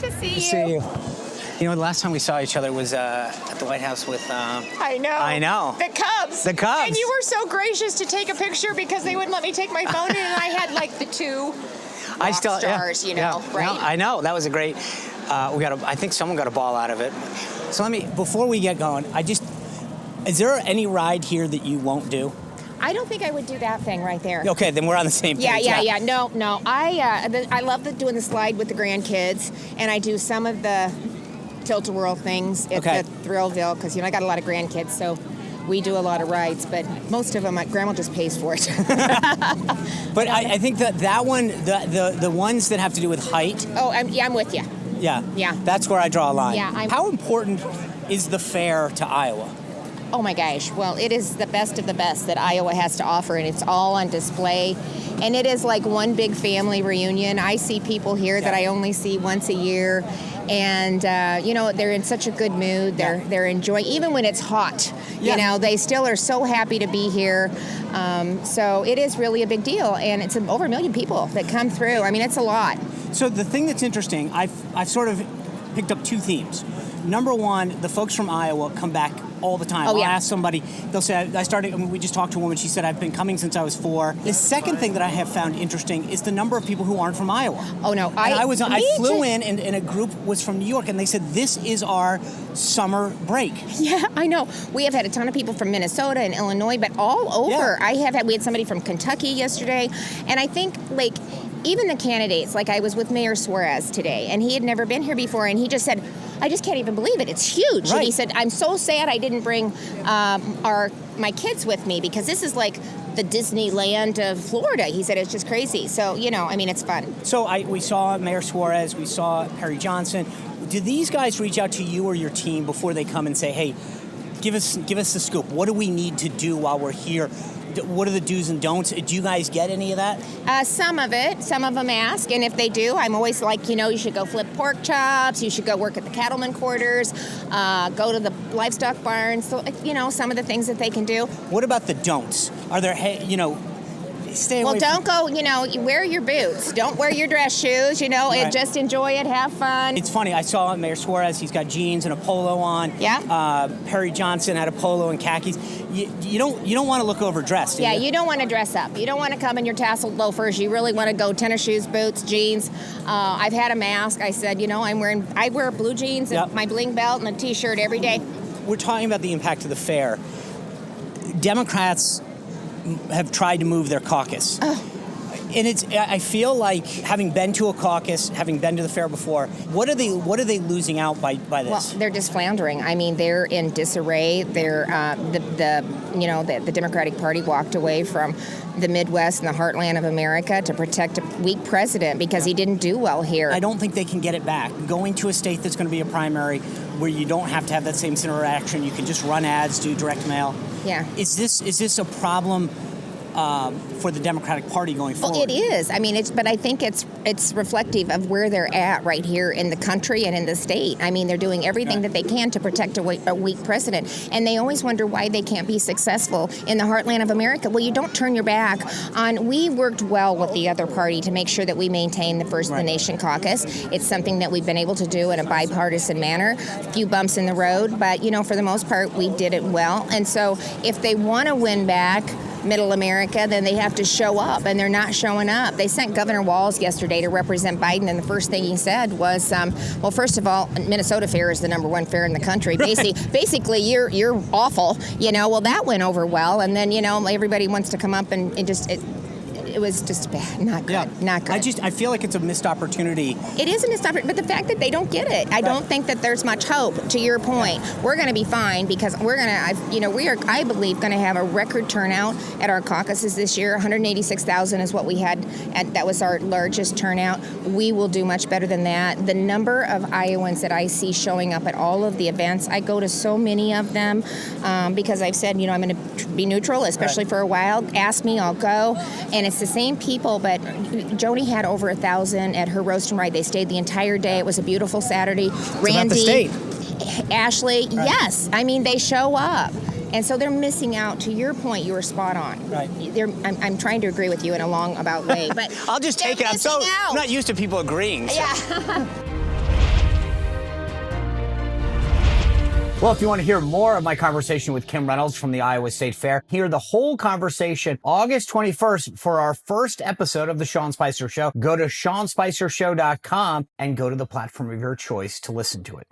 to see you. Good to see you. You know, the last time we saw each other was at the White House with... I know. I know. The Cubs. The Cubs. And you were so gracious to take a picture because they wouldn't let me take my phone in, and I had like the two rock stars, you know, right? No, I know. That was a great... I think someone got a ball out of it. So before we get going, is there any ride here that you won't do? I don't think I would do that thing right there. Okay, then we're on the same page. Yeah. No. I love doing the slide with the grandkids, and I do some of the tilt-a-whirl things at the Thrillville because, I got a lot of grandkids, so we do a lot of rides, but most of them, Grandma just pays for it. But I think that one, the ones that have to do with height. Oh, I'm with you. Yeah. That's where I draw a line. Yeah, How important is the fair to Iowa? Oh my gosh, well, it is the best of the best that Iowa has to offer, and it's all on display. And it is like one big family reunion. I see people here that I only see once a year, and they're in such a good mood. They're enjoying, even when it's hot. They still are so happy to be here. So it is really a big deal, and it's over 1 million people that come through. I mean, it's a lot. So the thing that's interesting, I've sort of picked up two themes. Number one, the folks from Iowa come back all the time. I'll ask somebody, they'll say, we just talked to a woman, she said, I've been coming since I was 4. The second thing that I have found interesting is the number of people who aren't from Iowa. Oh, no. I flew in, and a group was from New York, and they said, this is our summer break. Yeah, I know. We have had a ton of people from Minnesota and Illinois, but all over. Yeah. We had somebody from Kentucky yesterday, and I think, even the candidates, I was with Mayor Suarez today, and he had never been here before, and he just said, I just can't even believe it. It's huge. Right. And he said, I'm so sad I didn't bring my kids with me because this is like the Disneyland of Florida. He said it's just crazy. So, it's fun. So we saw Mayor Suarez, we saw Perry Johnson. Do these guys reach out to you or your team before they come and say, hey, give us the scoop. What do we need to do while we're here? What are the do's and don'ts? Do you guys get any of that? Some of it. Some of them ask. And if they do, I'm always like, you should go flip pork chops. You should go work at the cattleman quarters. Go to the livestock barns. So, some of the things that they can do. What about the don'ts? Are there, stay away don't go, you wear your boots. Don't wear your dress shoes, and just enjoy it, have fun. It's funny, I saw Mayor Suarez, he's got jeans and a polo on. Yeah. Perry Johnson had a polo and khakis. You don't want to look overdressed, do you? You don't want to dress up. You don't want to come in your tasseled loafers. You really want to go tennis shoes, boots, jeans. I've had a mask. I said, I wear blue jeans and my bling belt and a t-shirt every day. We're talking about the impact of the fair. Democrats have tried to move their caucus. Oh. And I feel like, having been to a caucus, having been to the fair before, what are they losing out by this? Well, they're just floundering. I mean, they're in disarray. They're the Democratic Party walked away from the Midwest and the heartland of America to protect a weak president because he didn't do well here. I don't think they can get it back. Going to a state that's going to be a primary where you don't have to have that same interaction, you can just run ads, do direct mail. Yeah. Is this a problem for the Democratic Party going forward? Well, it is. I mean, but I think it's reflective of where they're at right here in the country and in the state. I mean, they're doing everything that they can to protect a weak president, and they always wonder why they can't be successful in the heartland of America. Well, you don't turn your back on. We worked well with the other party to make sure that we maintain the First of the Nation caucus. It's something that we've been able to do in a bipartisan manner. A few bumps in the road, but for the most part, we did it well. And so, if they want to win back Middle America, then they have to show up, and they're not showing up. They sent Governor Walz yesterday to represent Biden, and the first thing he said was, well, first of all, Minnesota Fair is the #1 fair in the country. Basically, you're awful. Well, that went over well, and then everybody wants to come up and just. It was just bad, not good, not good. I feel like it's a missed opportunity. It is a missed opportunity, but the fact that they don't get it, I don't think that there's much hope. To your point, we're going to be fine because we are, I believe, going to have a record turnout at our caucuses this year. 186,000 is what we had, that was our largest turnout. We will do much better than that. The number of Iowans that I see showing up at all of the events, I go to so many of them because I've said, I'm going to be neutral, especially for a while. Ask me, I'll go, and it's the same people, but Joni had over 1,000 at her roast and ride. They stayed the entire day. It was a beautiful Saturday. Randy, Ashley, yes. I mean, they show up. And so they're missing out. To your point, you were spot on. Right. I'm trying to agree with you in a long about way, but I'll just take it. I'm not used to people agreeing. So. Yeah. Well, if you want to hear more of my conversation with Kim Reynolds from the Iowa State Fair, hear the whole conversation August 21st for our first episode of The Sean Spicer Show. Go to SeanSpicerShow.com and go to the platform of your choice to listen to it.